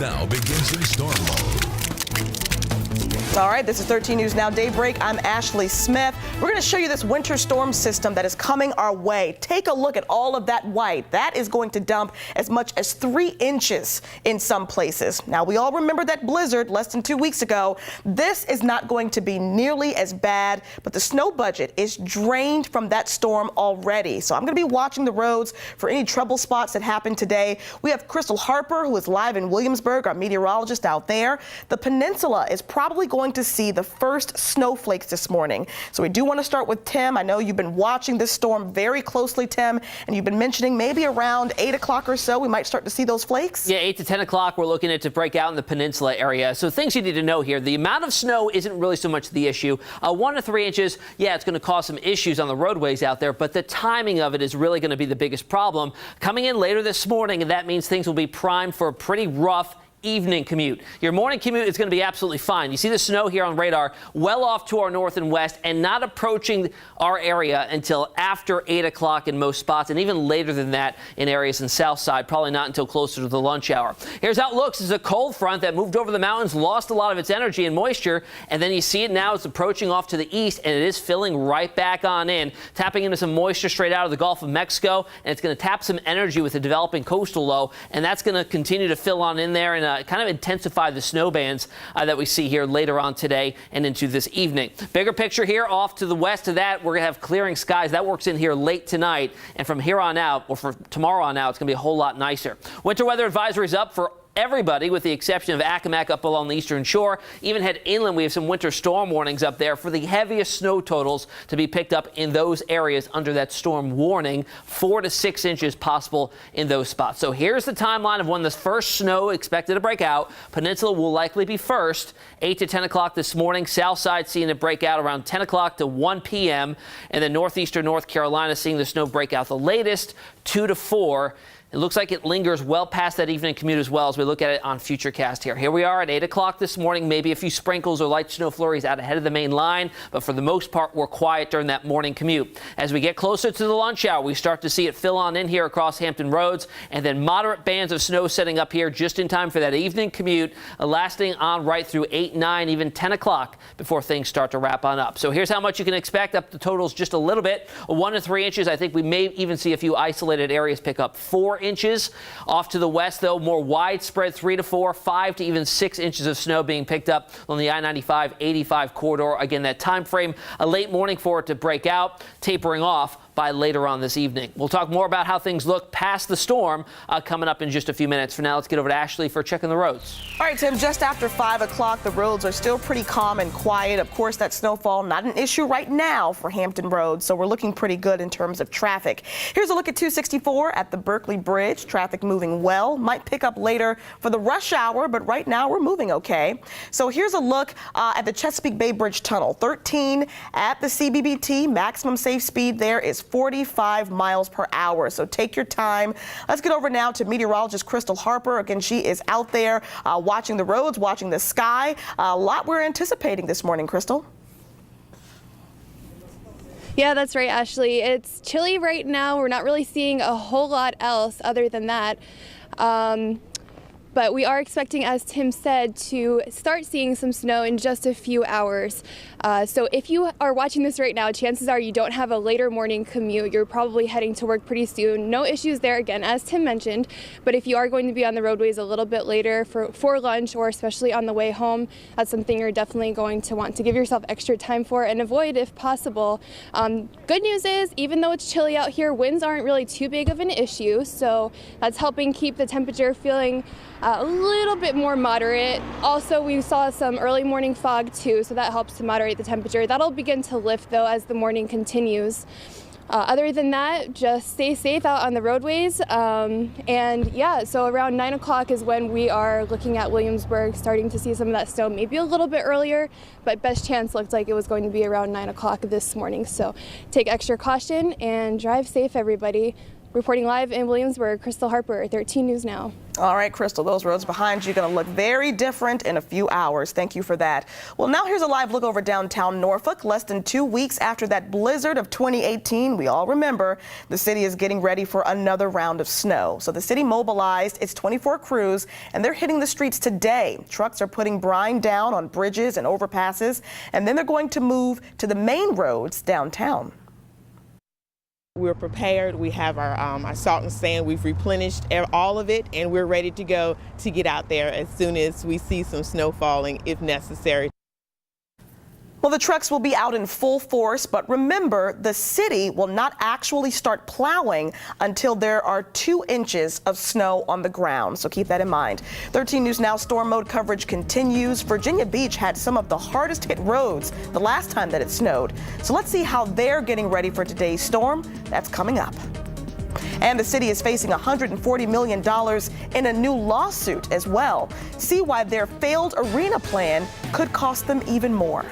Now begins in storm mode. All right, this is 13 News Now Daybreak. I'm Ashley Smith. We're going to show you this winter storm system that is coming our way. Take a look at all of that white. That is going to dump as much as 3 inches in some places. Now, we all remember that blizzard less than 2 weeks ago. This is not going to be nearly as bad, but the snow budget is drained from that storm already. So I'm going to be watching the roads for any trouble spots that happen today. We have Crystal Harper, who is live in Williamsburg, our meteorologist out there. The peninsula is probably going to see the first snowflakes this morning. So we do want to start with Tim. I know you've been watching this storm very closely, Tim, and you've been mentioning maybe around 8 o'clock or so we might start to see those flakes. Yeah, 8 to 10 o'clock we're looking at to break out in the peninsula area. So things you need to know here. The amount of snow isn't really so much the issue. 1 to 3 inches, yeah, it's going to cause some issues on the roadways out there, but the timing of it is really going to be the biggest problem. Coming in later this morning, and that means things will be primed for a pretty rough evening commute. Your morning commute is going to be absolutely fine. You see the snow here on radar well off to our north and west and not approaching our area until after 8 o'clock in most spots, and even later than that in areas in south side, probably not until closer to the lunch hour. Here's how it looks. It's a cold front that moved over the mountains, lost a lot of its energy and moisture, and then you see it now. It's approaching off to the east, and it is filling right back on in, tapping into some moisture straight out of the Gulf of Mexico, and it's going to tap some energy with the developing coastal low, and that's going to continue to fill on in there and kind of intensify the snow bands that we see here later on today and into this evening. Bigger picture here off to the west of that, we're going to have clearing skies. That works in here late tonight, and from here on out, or from tomorrow on out, it's going to be a whole lot nicer. Winter weather advisories up for everybody with the exception of Accomack up along the eastern shore. Even head inland, we have some winter storm warnings up there for the heaviest snow totals to be picked up in those areas under that storm warning. 4 to 6 inches possible in those spots. So here's the timeline of when the first snow expected to break out. Peninsula will likely be first, 8 to 10 o'clock this morning. South side seeing it break out around 10 o'clock to 1 p.m. And then northeastern North Carolina seeing the snow break out the latest, 2 to 4. It looks like it lingers well past that evening commute as well as we look at it on Futurecast here. Here we are at 8 o'clock this morning, maybe a few sprinkles or light snow flurries out ahead of the main line, but for the most part, we're quiet during that morning commute. As we get closer to the lunch hour, we start to see it fill on in here across Hampton Roads, and then moderate bands of snow setting up here just in time for that evening commute, lasting on right through 8, 9, even 10 o'clock before things start to wrap on up. So here's how much you can expect up the totals just a little bit. 1 to 3 inches. I think we may even see a few isolated areas pick up 4 inches. Off to the west, though, more widespread 3 to 4, 5 to even 6 inches of snow being picked up on the I-95-85 corridor. Again, that time frame, a late morning for it to break out, tapering off by later on this evening. We'll talk more about how things look past the storm coming up in just a few minutes. For now, let's get over to Ashley for checking the roads. All right, Tim, just after 5 o'clock, the roads are still pretty calm and quiet. Of course, that snowfall, not an issue right now for Hampton Roads, so we're looking pretty good in terms of traffic. Here's a look at 264 at the Berkeley Bridge. Traffic moving well. Might pick up later for the rush hour, but right now we're moving okay. So here's a look at the Chesapeake Bay Bridge Tunnel. 13 at the CBBT. Maximum safe speed there is 45 miles per hour. So take your time. Let's get over now to meteorologist Crystal Harper. Again, she is out there watching the roads, watching the sky. A lot we're anticipating this morning, Crystal. Yeah, that's right, Ashley. It's chilly right now. We're not really seeing a whole lot else other than that. But we are expecting, as Tim said, to start seeing some snow in just a few hours. So if you are watching this right now, chances are you don't have a later morning commute. You're probably heading to work pretty soon. No issues there, again, as Tim mentioned. But if you are going to be on the roadways a little bit later for lunch, or especially on the way home, that's something you're definitely going to want to give yourself extra time for and avoid if possible. Good news is, even though it's chilly out here, winds aren't really too big of an issue. So that's helping keep the temperature feeling a little bit more moderate. Also, we saw some early morning fog too, so that helps to moderate the temperature. That'll begin to lift though as the morning continues. Other than that, just stay safe out on the roadways. And yeah, so around 9 o'clock is when we are looking at Williamsburg, starting to see some of that snow, maybe a little bit earlier, but best chance looked like it was going to be around 9 o'clock this morning. So take extra caution and drive safe, everybody. Reporting live in Williamsburg, Crystal Harper, 13 News Now. All right, Crystal, those roads behind you are going to look very different in a few hours. Thank you for that. Well, now here's a live look over downtown Norfolk. Less than 2 weeks after that blizzard of 2018, we all remember, the city is getting ready for another round of snow. So the city mobilized its 24 crews, and they're hitting the streets today. Trucks are putting brine down on bridges and overpasses, and then they're going to move to the main roads downtown. We're prepared. We have our salt and sand. We've replenished all of it, and we're ready to go to get out there as soon as we see some snow falling if necessary. Well, the trucks will be out in full force, but remember, the city will not actually start plowing until there are 2 inches of snow on the ground. So keep that in mind. 13 News Now storm mode coverage continues. Virginia Beach had some of the hardest hit roads the last time that it snowed. So let's see how they're getting ready for today's storm. That's coming up. And the city is facing $140 million in a new lawsuit as well. See why their failed arena plan could cost them even more.